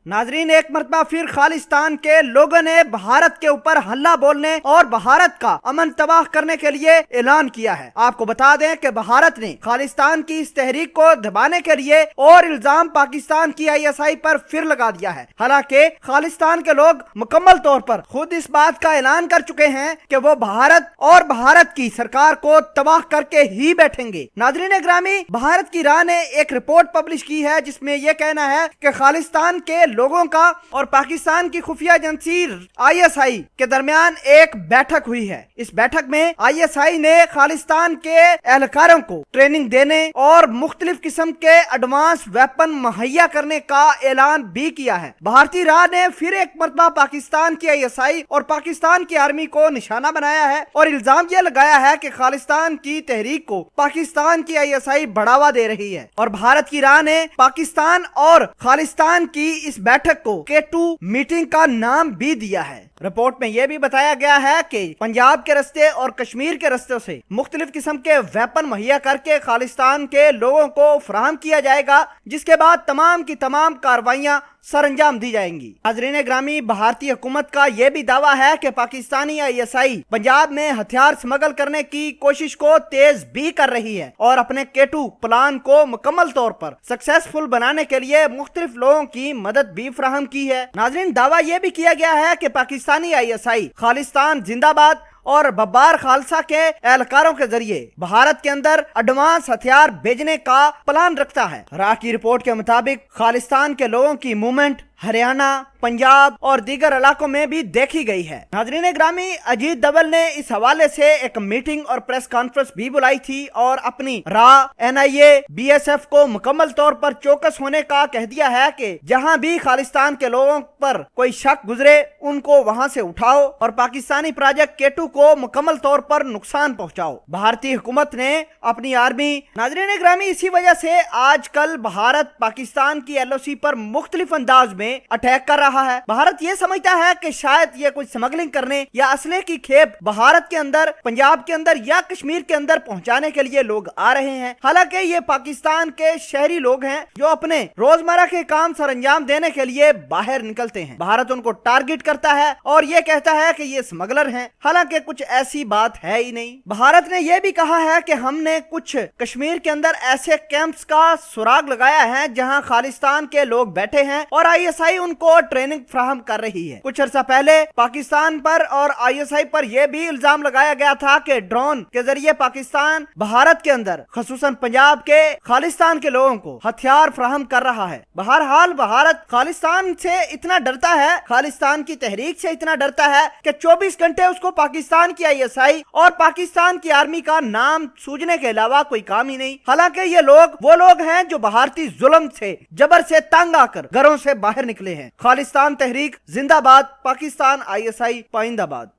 नाजरीन, एक मरतबा फिर खालिस्तान के लोगों ने भारत के ऊपर हल्ला बोलने और भारत का अमन तबाह करने के लिए ऐलान किया है। आपको बता दें कि भारत ने खालिस्तान की इस तहरीक को दबाने के लिए और इल्जाम पाकिस्तान की ISI पर फिर लगा दिया है। हालांकि खालिस्तान के लोग मुकम्मल तौर पर खुद इस बात का ऐलान कर चुके हैं कि वो भारत और भारत की सरकार को तबाह करके ही बैठेंगे। नाजरीन ग्रामी, भारत की राह ने एक रिपोर्ट पब्लिश की है जिसमें यह कहना है कि खालिस्तान के लोगों का और पाकिस्तान की खुफिया एजेंसी ISI के दरमियान एक बैठक हुई है। इस बैठक में ISI ने खालिस्तान के एहलकारों को ट्रेनिंग देने और मुख्तलिफ किस्म के एडवांस वेपन मुहैया करने का ऐलान भी किया है। भारतीय राह ने फिर एक मरतबा पाकिस्तान की ISI और पाकिस्तान की आर्मी को निशाना बनाया है और इल्जाम यह लगाया है कि खालिस्तान की तहरीक को पाकिस्तान की ISI बढ़ावा दे रही है। और भारत की राह ने पाकिस्तान और खालिस्तान की इस बैठक को K2 मीटिंग का नाम भी दिया है। रिपोर्ट में यह भी बताया गया है कि पंजाब के रस्ते और कश्मीर के रस्ते से मुख्तलिफ किस्म के वेपन मुहैया करके खालिस्तान के लोगों को फराहम किया जाएगा, जिसके बाद तमाम की तमाम कार्रवाइयां सर अंजाम दी जाएंगी। नाज़रीन ग्रामी, भारतीय हुकूमत का यह भी दावा है कि पाकिस्तानी ISI पंजाब में हथियार स्मगल करने की कोशिश को तेज भी कर रही है और अपने K2 प्लान को मुकम्मल तौर पर सक्सेसफुल बनाने के लिए मुख्तलिफ लोगों की मदद भी फराहम की है। नाज़रीन, दावा यह भी किया गया है कि पाकिस्तानी ISI खालिस्तान जिंदाबाद और बब्बार खालसा के एहलकारों के जरिए भारत के अंदर एडवांस हथियार भेजने का प्लान रखता है। राह की रिपोर्ट के मुताबिक खालिस्तान के लोगों की मूवमेंट हरियाणा, पंजाब और दीगर इलाकों में भी देखी गई है। नाज़रीन ग्रामी, अजीत डबल ने इस हवाले से एक मीटिंग और प्रेस कॉन्फ्रेंस भी बुलाई थी और अपनी राह NIA BSF को मुकम्मल तौर पर चौकस होने का कह दिया है कि जहां भी खालिस्तान के लोगों पर कोई शक गुजरे उनको वहां से उठाओ और पाकिस्तानी प्रोजेक्ट K2 को मुकम्मल तौर पर नुकसान पहुंचाओ। भारतीय हुकूमत ने अपनी आर्मी, नाज़रीन ग्रामी, इसी वजह से आजकल भारत पाकिस्तान की LOC पर मुख्तलिफ अंदाज में अटैक कर रहा है। भारत ये समझता है कि शायद ये कुछ स्मगलिंग करने या असले की खेप भारत के अंदर, पंजाब के अंदर या कश्मीर के अंदर पहुंचाने के लिए लोग आ रहे हैं। हालांकि ये पाकिस्तान के शहरी लोग हैं जो अपने रोजमर्रा के काम सरंजाम देने के लिए बाहर निकलते हैं। भारत उनको टारगेट करता है और ये कहता है कि ये स्मगलर हैं। हालांकि कुछ ऐसी बात है ही नहीं। भारत ने यह भी कहा है कि हमने कुछ कश्मीर के अंदर ऐसे कैंप्स का सुराग लगाया है जहां खालिस्तान के लोग बैठे हैं और ISI उनको ट्रेनिंग फराहम कर रही है। कुछ अर्सा पहले पाकिस्तान पर और ISI पर यह भी इल्जाम लगाया गया था कि ड्रोन के जरिए पाकिस्तान भारत के अंदर, खसूसन पंजाब के खालिस्तान के लोगों को हथियार फराहम कर रहा है। बहरहाल भारत खालिस्तान से इतना डरता है, खालिस्तान की तहरीक से इतना डरता है कि 24 घंटे उसको पाकिस्तान की ISI और पाकिस्तान की आर्मी का नाम सूझने के अलावा कोई काम ही नहीं। हालांकि ये लोग वो लोग हैं जो भारतीय जुल्म से, जबर से तंग आकर घरों से बाहर निकले हैं। खालिस्तान तहरीक जिंदाबाद, पाकिस्तान ISI पाइंदाबाद।